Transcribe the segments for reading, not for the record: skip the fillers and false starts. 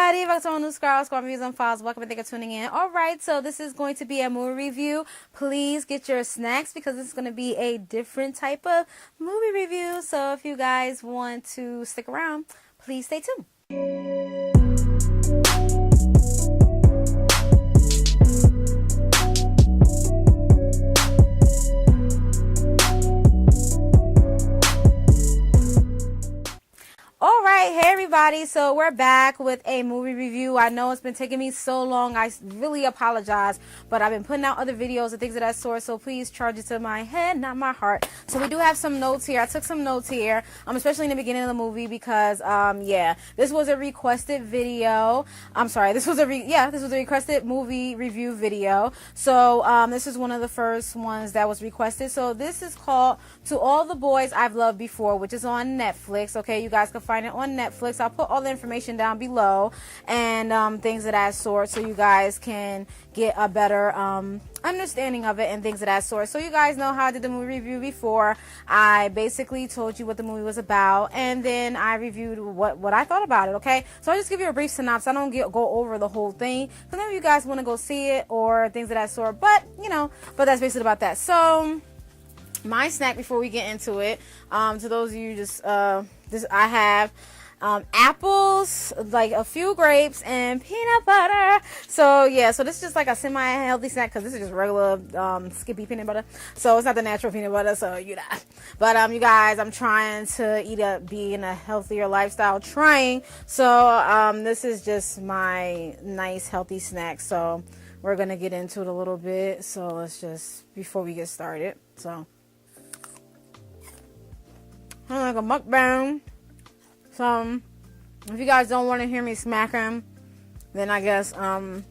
everybody, welcome to our new Squad Reviews and Files. Welcome and thank you for tuning in. Alright, so this is going to be a movie review. Please get your snacks because this is going to be a different type of movie review. So if you guys want to stick around, please stay tuned. Alright, hey everybody, so we're back with a movie review. I know it's been taking me so long, I really apologize, but I've been putting out other videos and things of that sort, so please charge it to my head, not my heart. So we do have some notes here. I took some notes here, especially in the beginning of the movie because, yeah, this was a requested video. I'm sorry, this was a requested movie review video. So, this is one of the first ones that was requested. So this is called To All the Boys I've Loved Before, which is on Netflix. Okay, you guys can find it on Netflix. I'll put all the information down below and things of that sort so you guys can get a better understanding of it and things of that sort. So you guys know how I did the movie review before. I basically told you what the movie was about and then I reviewed what I thought about it. Okay, so I'll just give you a brief synopsis. I don't go over the whole thing because maybe you guys want to go see it or things of that sort, but you know, but that's basically about that. So my snack before we get into it, to those of you I have apples, like a few grapes, and peanut butter. So yeah, so this is just like a semi-healthy snack because this is just regular Skippy peanut butter. So it's not the natural peanut butter, so you know. But you guys, I'm trying to be in a healthier lifestyle, So this is just my nice healthy snack. So we're gonna get into it a little bit. So let's just before we get started. So I'm like a mukbang. So if you guys don't want to hear me smacking, then I guess I'm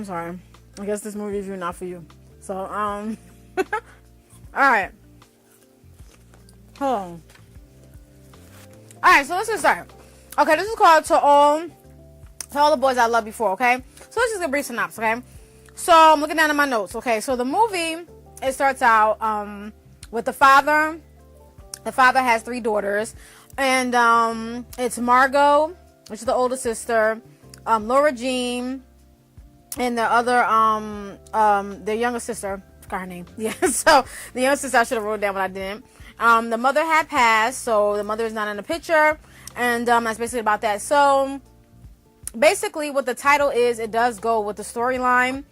sorry. I guess this movie review not for you. So all right. Hold on. All right, so let's get started. Okay, this is called To All the Boys I Loved Before. Okay, so let's just get a brief synopsis. Okay, so I'm looking down at my notes. Okay, so the movie, it starts out with the father. The father has 3 daughters, and it's Margot, which is the older sister, Laura Jean, and the other their younger sister. I forgot her name. Yeah, so the younger sister I should have wrote down, but I didn't. The mother had passed, so the mother is not in the picture, and that's basically about that. So basically, what the title is, it does go with the storyline.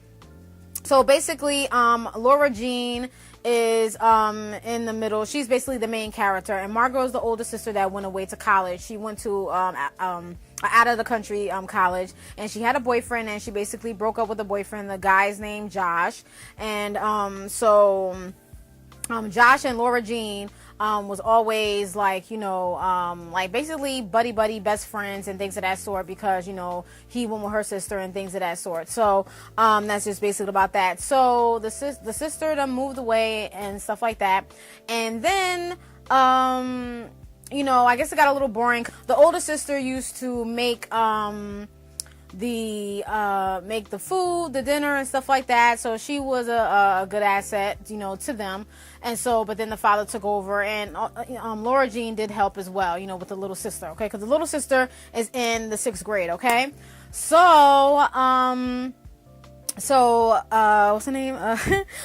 So basically, Laura Jean is in the middle. She's basically the main character, and Margot is the older sister that went away to college. She went to out of the country college, and she had a boyfriend, and she basically broke up with the boyfriend. The guy's named Josh, and Josh and Laura Jean was always like, you know, like basically buddy best friends and things of that sort because, you know, he went with her sister and things of that sort. So that's just basically about that. So the sister done moved away and stuff like that, and then you know, I guess it got a little boring. The older sister used to make the food, the dinner and stuff like that, so she was a good asset, you know, to them. And so, but then the father took over, and Laura Jean did help as well, you know, with the little sister, okay, because the little sister is in the 6th grade. Okay, so what's her name? All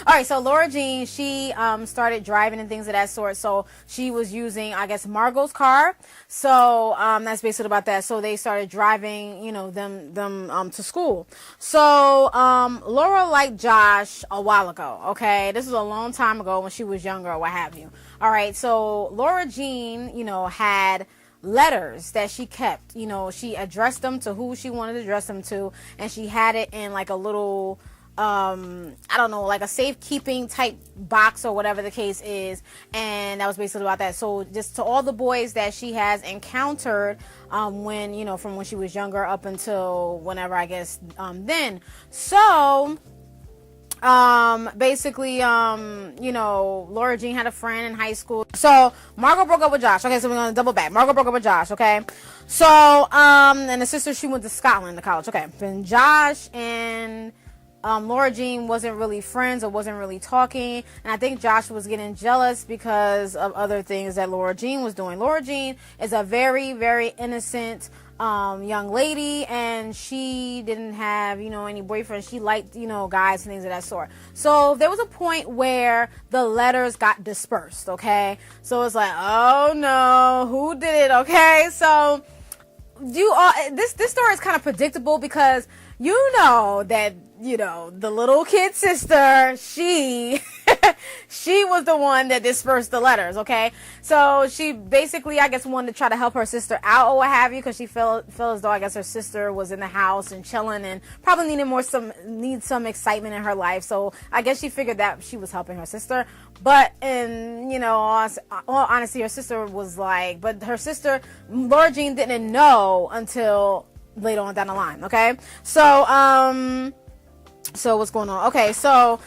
right, so Laura Jean, she started driving and things of that sort. So she was using, I guess, Margot's car. So that's basically about that. So they started driving, you know, them to school. So Laura liked Josh a while ago. Okay, this was a long time ago when she was younger or what have you. All right, so Laura Jean, you know, had letters that she kept, you know, she addressed them to who she wanted to address them to, and she had it in like a little I don't know, like a safekeeping type box or whatever the case is, and that was basically about that. So just to all the boys that she has encountered when, you know, from when she was younger up until whenever, I guess, then. So basically, you know, Laura Jean had a friend in high school. So Margot broke up with Josh. Okay, so we're gonna double back. Margot broke up with Josh. Okay, so and the sister, she went to Scotland to college. Okay, then Josh and Laura Jean wasn't really friends or wasn't really talking, and I think Josh was getting jealous because of other things that Laura Jean was doing. Laura Jean is a very, very innocent young lady, and she didn't have, any boyfriend. She liked, guys and things of that sort. So there was a point where the letters got dispersed, okay? So it's like, oh no, who did it, okay? So this story is kind of predictable because that the little kid sister, she was the one that dispersed the letters, okay? So she basically, I guess, wanted to try to help her sister out or what have you, because she felt as though, I guess, her sister was in the house and chilling and probably needed some excitement in her life. So I guess she figured that she was helping her sister. But in, all honesty, her sister was like, but her sister, Laura Jean, didn't know until later on down the line, okay? So what's going on? Okay, so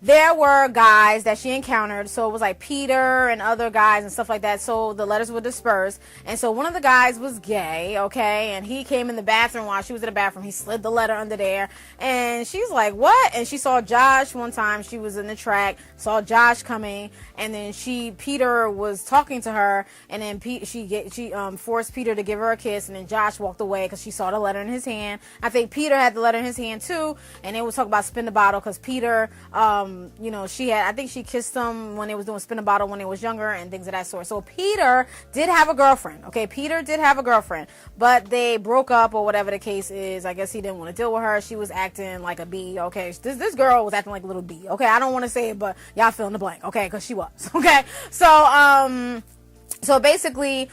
there were guys that she encountered. So it was like Peter and other guys and stuff like that. So the letters were dispersed. And so one of the guys was gay, okay? And he came in the bathroom while she was in the bathroom. He slid the letter under there. And she's like, what? And she saw Josh one time. She was in the track, saw Josh coming. And then Peter was talking to her. And then she forced Peter to give her a kiss. And then Josh walked away because she saw the letter in his hand. I think Peter had the letter in his hand too. And they was talking about spin the bottle because Peter, I think she kissed him when they was doing spin a bottle when they was younger and things of that sort. So Peter did have a girlfriend. Okay, Peter did have a girlfriend, but they broke up or whatever the case is. I guess he didn't want to deal with her. She was acting like a B. Okay, this girl was acting like a little B. Okay, I don't want to say it, but y'all fill in the blank. Okay, because she was. Okay, so basically,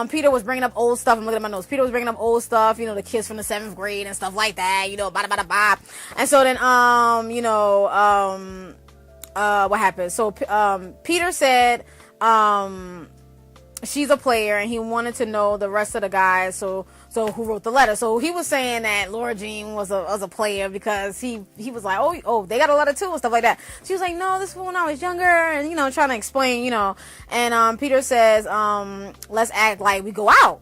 Peter was bringing up old stuff. I'm looking at my notes. Peter was bringing up old stuff, the kids from the 7th grade and stuff like that, bada bada bada. And so then, what happened? So, Peter said, she's a player and he wanted to know the rest of the guys. So who wrote the letter? So he was saying that Laura Jean was a player because he was like, oh, they got a letter too and stuff like that. She was like, no, this was when I was younger, and trying to explain, and Peter says, let's act like we go out,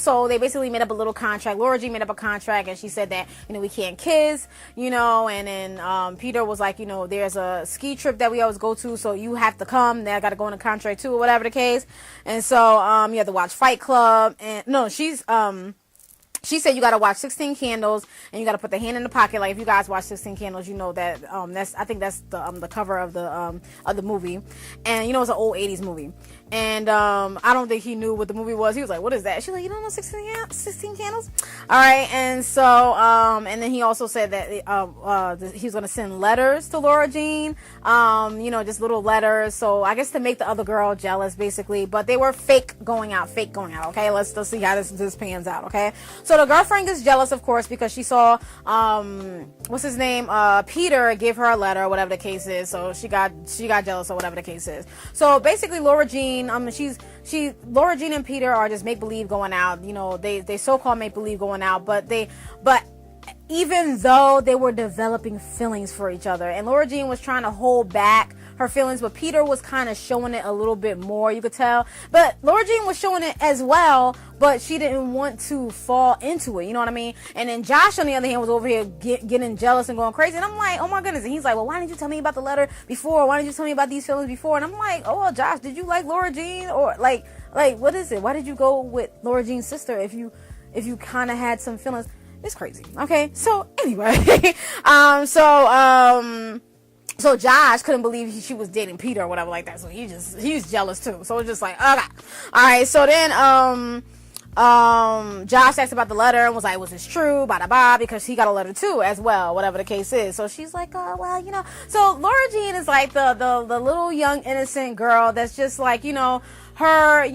so they basically made up a little contract. Laura Jean made up a contract, and she said that we can't kiss, and then Peter was like, there's a ski trip that we always go to, so you have to come. Then I got to go in a contract too, or whatever the case. And so you have to watch Fight Club, and no, she said you got to watch 16 Candles and you got to put the hand in the pocket. Like if you guys watch 16 Candles, you know that I think that's the cover of the movie, and it's an old 80s movie. And I don't think he knew what the movie was. He was like, what is that? She's like, you don't know 16 Candles? All right. And so and then he also said that he was going to send letters to Laura Jean, just little letters. So I guess to make the other girl jealous, basically. But they were fake going out. Okay, let's see how this pans out. Okay, so the girlfriend gets jealous, of course, because she saw what's his name, Peter give her a letter, whatever the case is. So she got jealous or whatever the case is. So basically, Laura Jean, Laura Jean and Peter are just make believe going out. They so-called make believe going out, but even though they were developing feelings for each other, and Laura Jean was trying to hold back her feelings, but Peter was kind of showing it a little bit more, you could tell. But Laura Jean was showing it as well, but she didn't want to fall into it, you know what I mean? And then Josh, on the other hand, was over here getting jealous and going crazy. And I'm like, oh my goodness. And he's like, well, why didn't you tell me about the letter before? Why didn't you tell me about these feelings before? And I'm like, oh, well, Josh, did you like Laura Jean? Or like, what is it? Why did you go with Laura Jean's sister if you kind of had some feelings? It's crazy. Okay. So anyway, so Josh couldn't believe she was dating Peter or whatever like that. So he's jealous too. So it's just like, okay. All right. So then, Josh asked about the letter and was like, was this true? Bada bada, because he got a letter too as well, whatever the case is. So she's like, oh, well, so Laura Jean is like the little young innocent girl that's just like, her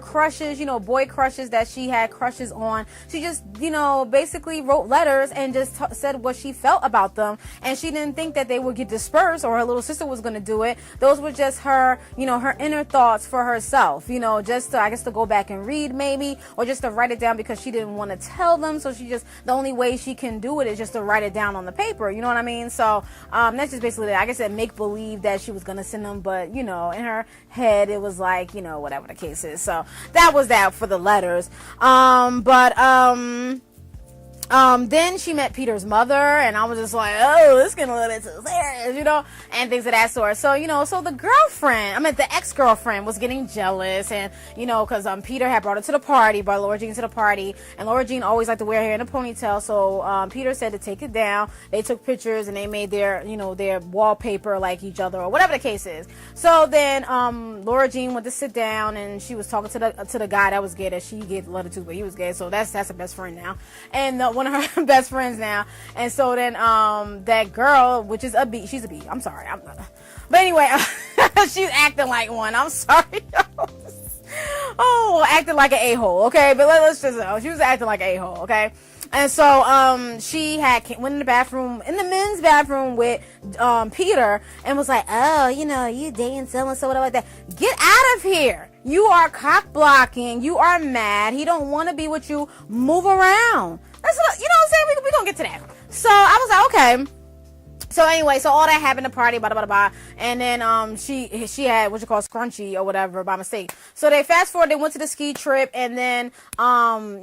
crushes, boy crushes that she had crushes on. She just, basically wrote letters and just said what she felt about them. And she didn't think that they would get dispersed or her little sister was going to do it. Those were just her, her inner thoughts for herself, just to, I guess, to go back and read maybe, or just to write it down because she didn't want to tell them. So the only way she can do it is just to write it down on the paper. You know what I mean? So, that's just basically that. I guess it make believe that she was going to send them, but, in her head, it was like, whatever the case is. So that was that for the letters. Then she met Peter's mother, and I was just like, oh, this is getting a little bit too serious, you know, and things of that sort. So, you know, so the ex-girlfriend was getting jealous, and, you know, because Peter had brought her to the party, brought Laura Jean to the party, and Laura Jean always liked to wear her hair in a ponytail, so Peter said to take it down. They took pictures, and they made their, you know, their wallpaper like each other, or whatever the case is. So then Laura Jean went to sit down, and she was talking to the guy that was gay, that she gave the letter to, but he was gay, so that's her best friend now. And one of her best friends now. And so then that girl, which is she's a B, I'm sorry, but anyway, she's acting like one, I'm sorry. Oh, acting like an a-hole, okay, but let's just she was acting like an a-hole, okay. And so she went in the men's bathroom with Peter, and was like, oh, you know, you dating someone, so whatever like that. Get out of here. You are cock blocking. You are mad. He don't want to be with you. Move around. That's what, you know what I'm saying? We gonna get to that. So I was like, okay. So anyway, so all that happened at the party, blah, blah, blah, blah. And then she had what you call scrunchy or whatever by mistake. So they fast forward, they went to the ski trip, and then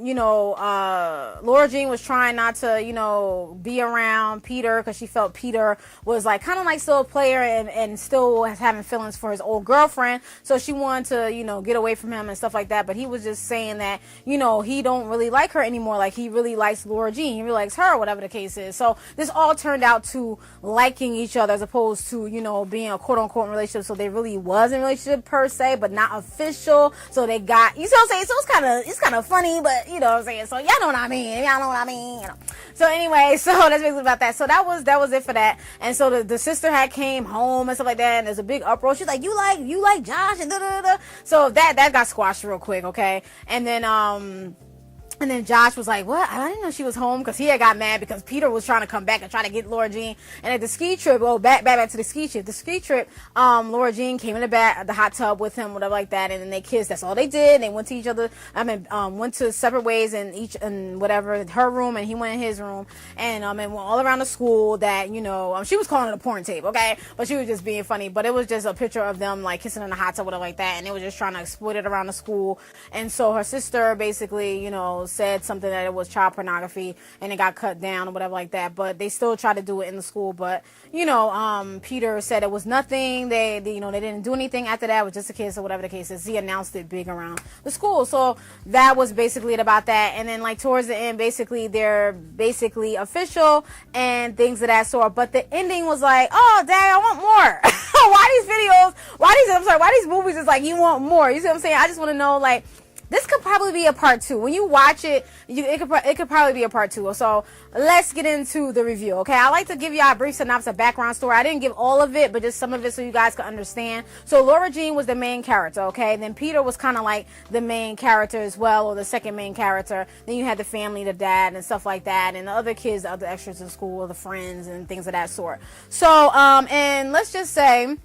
you know, Laura Jean was trying not to, you know, be around Peter, because she felt Peter was like kind of like still a player and still was having feelings for his old girlfriend. So she wanted to, you know, get away from him and stuff like that. But he was just saying that, you know, he don't really like her anymore. Like, he really likes Laura Jean. He really likes her, whatever the case is. So this all turned out to liking each other, as opposed to, you know, being a quote-unquote relationship. So they really was in a relationship per se, but not official. So they got, you see what I'm saying? So it's kind of funny, but you know what I'm saying? So y'all know what I mean. Y'all know what I mean, you know. So anyway, so that's basically about that. So that was it for that. And so the sister had came home and stuff like that, and there's a big uproar. She's like, you like Josh, and da da da. So that got squashed real quick, okay? And then Josh was like, what? I didn't know she was home, because he had got mad because Peter was trying to come back and try to get Laura Jean. And at the ski trip, back to the ski trip. The ski trip, Laura Jean came in the hot tub with him, whatever like that, and then they kissed. That's all they did. They went to each other. Went to separate ways in whatever, her room, and he went in his room. And went all around the school that, you know, she was calling it a porn tape, okay? But she was just being funny. But it was just a picture of them like kissing in the hot tub, whatever like that. And they were just trying to exploit it around the school. And so her sister basically, you know, said something that it was child pornography, and it got cut down or whatever like that. But they still tried to do it in the school. But, you know, Peter said it was nothing. They you know, they didn't do anything after that. It was just a kiss or whatever the case is. He announced it big around the school. So that was basically it about that. And then like towards the end, basically they're basically official and things of that sort. But the ending was like, oh dang, I want more. Why these movies is like, you want more? You see what I'm saying? I just want to know, like, this could probably be a part 2. When you watch it, it could probably be a part 2. So let's get into the review, okay? I like to give y'all a brief synopsis, background story. I didn't give all of it, but just some of it so you guys can understand. So Laura Jean was the main character, okay? And then Peter was kind of like the main character as well, or the second main character. Then you had the family, the dad, and stuff like that, and the other kids, the other extras in school, the friends, and things of that sort. So, and let's just say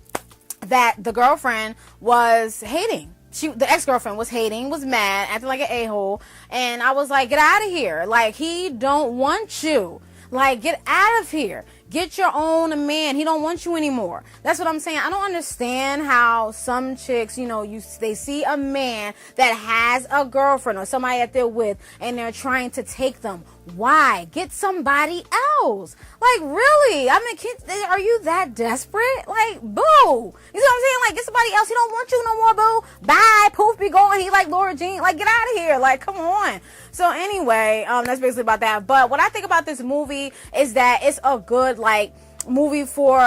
that the girlfriend was hating. The ex-girlfriend was hating, was mad, acting like an a-hole. And I was like, get out of here. Like, he don't want you. Like, get out of here. Get your own man. He don't want you anymore. That's what I'm saying. I don't understand how some chicks, you know, they see a man that has a girlfriend or somebody that they're with, and they're trying to take them. Why? Get somebody else. Like, really? I mean, are you that desperate? Like, boo. You see what I'm saying? Like, get somebody else. He don't want you no more, boo. Bye. Poof, be going. He like Laura Jean. Like, get out of here. Like, come on. So anyway, that's basically about that. But what I think about this movie is that it's a good, like, movie for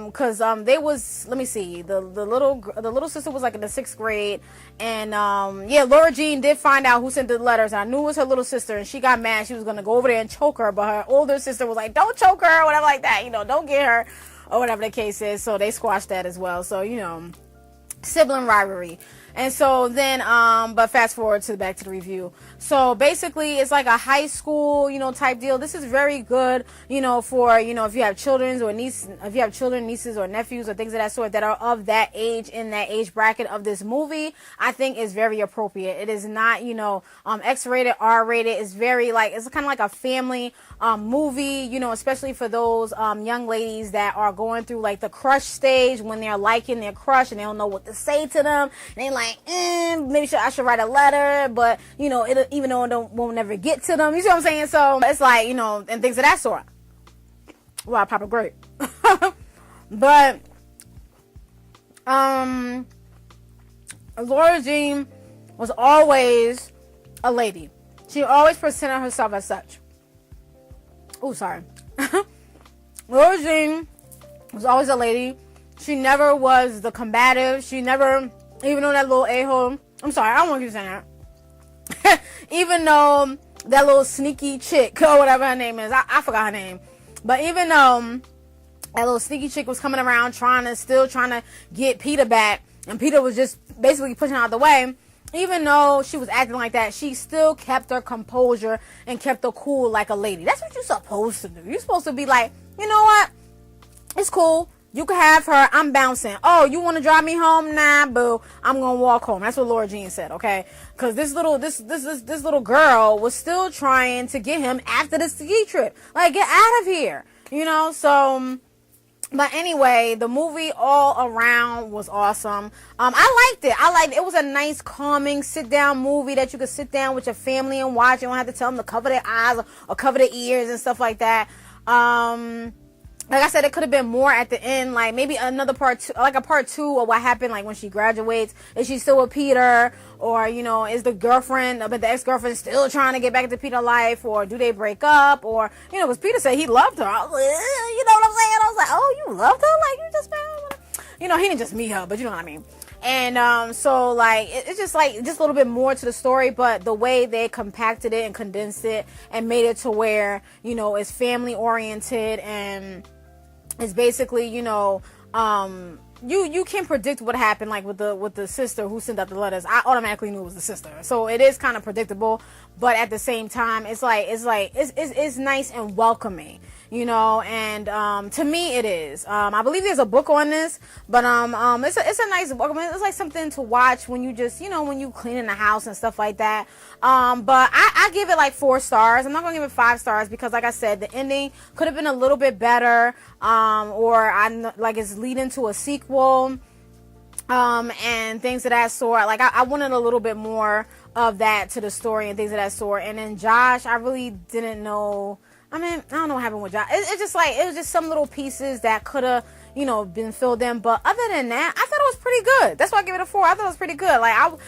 because they was, let me see, the little sister was like in the 6th grade, and yeah, Laura Jean did find out who sent the letters, and I knew it was her little sister, and she got mad. She was gonna go over there and choke her, but her older sister was like, don't choke her, or whatever like that, you know, don't get her, or whatever the case is. So they squashed that as well. So, you know, sibling rivalry. And so then, but fast forward to back to the review. So basically, it's like a high school, you know, type deal. This is very good, you know, for, you know, if you have children or nieces or nephews or things of that sort that are of that age, in that age bracket of this movie, I think is very appropriate. It is not, you know, X-rated, R-rated. It's very like, it's kind of like a family movie, you know, especially for those young ladies that are going through like the crush stage, when they're liking their crush and they don't know what to say to them. And they like, like, maybe I should write a letter, but, you know, even though it won't never get to them. You see what I'm saying? So it's like, you know, and things of that sort. Wow, Papa, great. But, Laura Jean was always a lady. She always presented herself as such. Oh, sorry. Laura Jean was always a lady. She never was the combative. She never, even though that little a-hole, I'm sorry, I don't want to keep saying that. Even though that little sneaky chick, or whatever her name is, I forgot her name. But even though that little sneaky chick was coming around trying to get Peter back, and Peter was just basically pushing her out the way, even though she was acting like that, she still kept her composure and kept her cool like a lady. That's what you're supposed to do. You're supposed to be like, you know what? It's cool. You can have her. I'm bouncing. Oh, you want to drive me home? Nah, boo. I'm gonna walk home. That's what Laura Jean said. Okay, because this little girl was still trying to get him after the ski trip. Like, get out of here. You know. So, but anyway, the movie all around was awesome. I liked it. It was a nice, calming, sit down movie that you could sit down with your family and watch. You don't have to tell them to cover their eyes or cover their ears and stuff like that. Like I said, it could have been more at the end, like maybe another part two, like a part 2 of what happened, like when she graduates. Is she still with Peter? Or, you know, is the girlfriend, but the ex-girlfriend still trying to get back into Peter's life? Or do they break up? Or, you know, because Peter said he loved her. I was like, you know what I'm saying? I was like, oh, you loved her? Like, you just found, you know, he didn't just meet her, but you know what I mean. And so, like, it's just, like, just a little bit more to the story, but the way they compacted it and condensed it and made it to where, you know, it's family-oriented and it's basically, you know, you can predict what happened, like with the sister who sent out the letters. I automatically knew it was the sister, so it is kind of predictable, but at the same time, it's nice and welcoming, you know. And to me, it is. I believe there's a book on this, but it's a nice book. I mean, it's like something to watch when you just, you know, when you clean in the house and stuff like that. But I give it like 4 stars. I'm not gonna give it 5 stars because, like I said, the ending could have been a little bit better, or like it's leading to a sequel, and things of that sort. Like I wanted a little bit more of that to the story and things of that sort. And then Josh, I really didn't know. I mean, I don't know what happened with Josh. It's just like, it was just some little pieces that could have, you know, been filled in. But other than that, I thought it was pretty good. That's why I give it a 4. I thought it was pretty good. Like, I would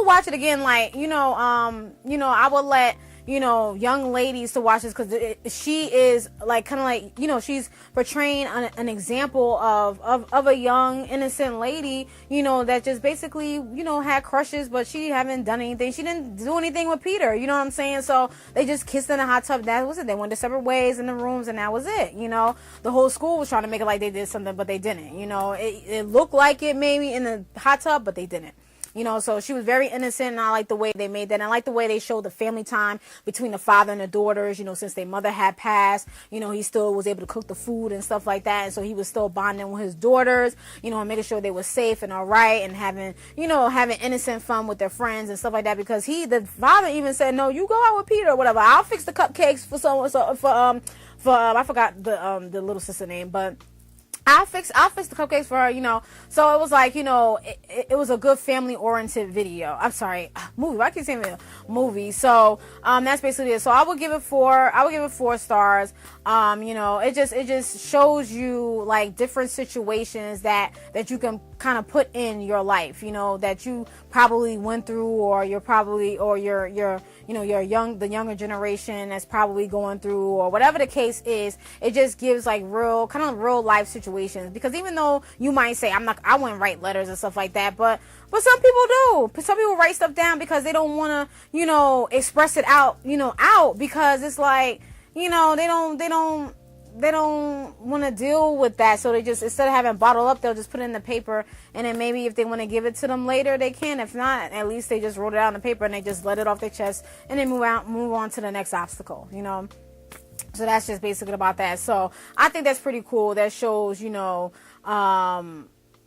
watch it again. Like, you know, I would let, you know, young ladies to watch this because she is like kind of like, you know, she's portraying an example of a young innocent lady, you know, that just basically, you know, had crushes, but she haven't done anything. She didn't do anything with Peter, you know what I'm saying? So they just kissed in a hot tub. That was it. They went their separate ways in the rooms, and that was it. You know, the whole school was trying to make it like they did something, but they didn't. You know, it looked like it maybe in the hot tub, but they didn't. You know, so she was very innocent, and I like the way they made that. And I like the way they showed the family time between the father and the daughters, you know, since their mother had passed. You know, he still was able to cook the food and stuff like that. And so he was still bonding with his daughters, you know, and making sure they were safe and all right, and having innocent fun with their friends and stuff like that. Because the father even said, no, you go out with Peter or whatever. I'll fix the cupcakes for I forgot the little sister name, but I'll fix the cupcakes for her, you know. So it was like, you know, it was a good family oriented video. I'm sorry, movie. Why I keep saying video? Movie. So that's basically it. So I would give it 4. I would give it 4 stars. You know, it just shows you like different situations that you can kind of put in your life, you know, that you probably went through, or you're the younger generation that's probably going through, or whatever the case is. It just gives like real life situations, because even though you might say I wouldn't write letters and stuff like that, but some people do. Some people write stuff down because they don't want to, you know, express it out because it's like, you know, they don't want to deal with that. So they just, instead of having it bottled up, they'll just put it in the paper, and then maybe if they want to give it to them later, they can. If not, at least they just wrote it out on the paper and they just let it off their chest, and then move on to the next obstacle, you know. So that's just basically about that. So I think that's pretty cool. That shows, you know,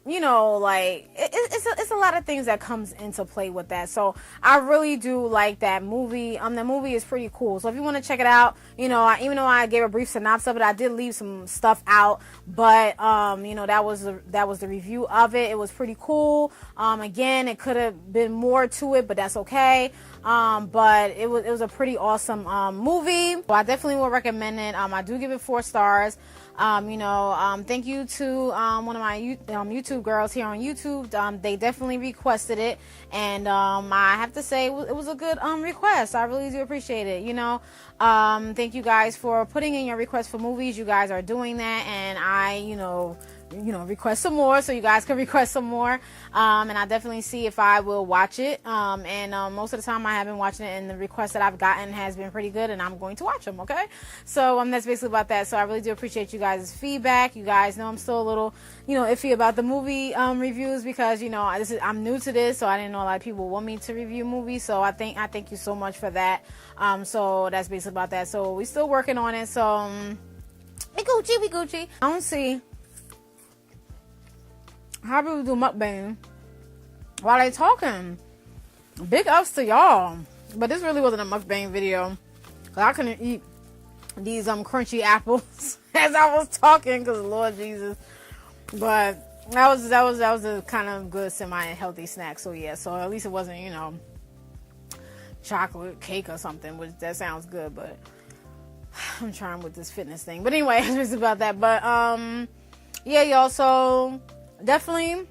you know, like it's a lot of things that comes into play with that. So I really do like that movie. The movie is pretty cool. So if you want to check it out, you know, even though I gave a brief synopsis of it, I did leave some stuff out. But you know, that was the review of it. It was pretty cool. Again, it could have been more to it, but that's okay. But it was a pretty awesome movie. So I definitely will recommend it. I do give it 4 stars. You know, thank you to one of my YouTube girls here on YouTube. They definitely requested it, and I have to say it was a good request. I really do appreciate it. You know, thank you guys for putting in your requests for movies. You guys are doing that, and I, you know, request some more, so you guys can request some more. And I definitely see if I will watch it. And most of the time I have been watching it, and the requests that I've gotten has been pretty good, and I'm going to watch them. Okay, so that's basically about that. So I really do appreciate you guys' feedback. You guys know I'm still a little, you know, iffy about the movie reviews, because, you know, I'm new to this, so I didn't know a lot of people want me to review movies. So I thank you so much for that. So that's basically about that. So we still working on it. So we Gucci. I don't see how people do mukbang while they talking. Big ups to y'all. But this really wasn't a mukbang video, cause I couldn't eat these crunchy apples as I was talking, cause Lord Jesus. But that was a kind of good semi-healthy snack. So yeah, so at least it wasn't, you know, chocolate cake or something, which that sounds good, but I'm trying with this fitness thing. But anyway, it's just about that. But yeah, y'all, so definitely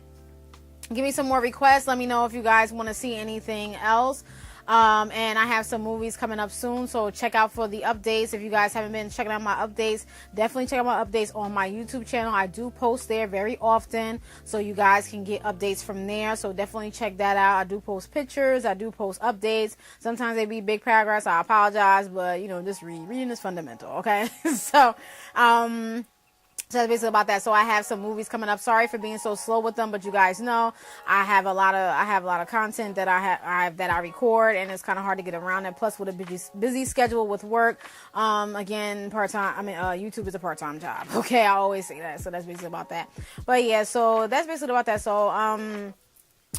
give me some more requests. Let me know if you guys want to see anything else. And I have some movies coming up soon, so check out for the updates. If you guys haven't been checking out my updates, definitely check out my updates on my YouTube channel. I do post there very often, so you guys can get updates from there. So definitely check that out. I do post pictures, I do post updates. Sometimes they be big paragraphs, I apologize, but you know, just reading is fundamental, okay? So that's basically about that. So I have some movies coming up. Sorry for being so slow with them, but you guys know I have a lot of content that I record, and it's kind of hard to get around it. Plus, with a busy schedule with work, again, part-time. I mean, YouTube is a part-time job. Okay, I always say that. So that's basically about that. But yeah, so that's basically about that. So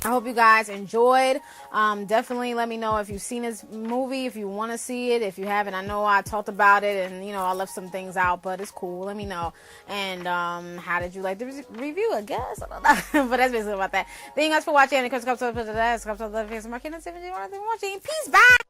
I hope you guys enjoyed. Definitely let me know if you've seen this movie, if you want to see it. If you haven't, I know I talked about it, and you know, I left some things out, but it's cool. Let me know. And how did you like the review? I guess I don't know. But that's basically about that. Thank you guys for watching. And of course, subscribe to the Canon 7 watching. Peace. Bye.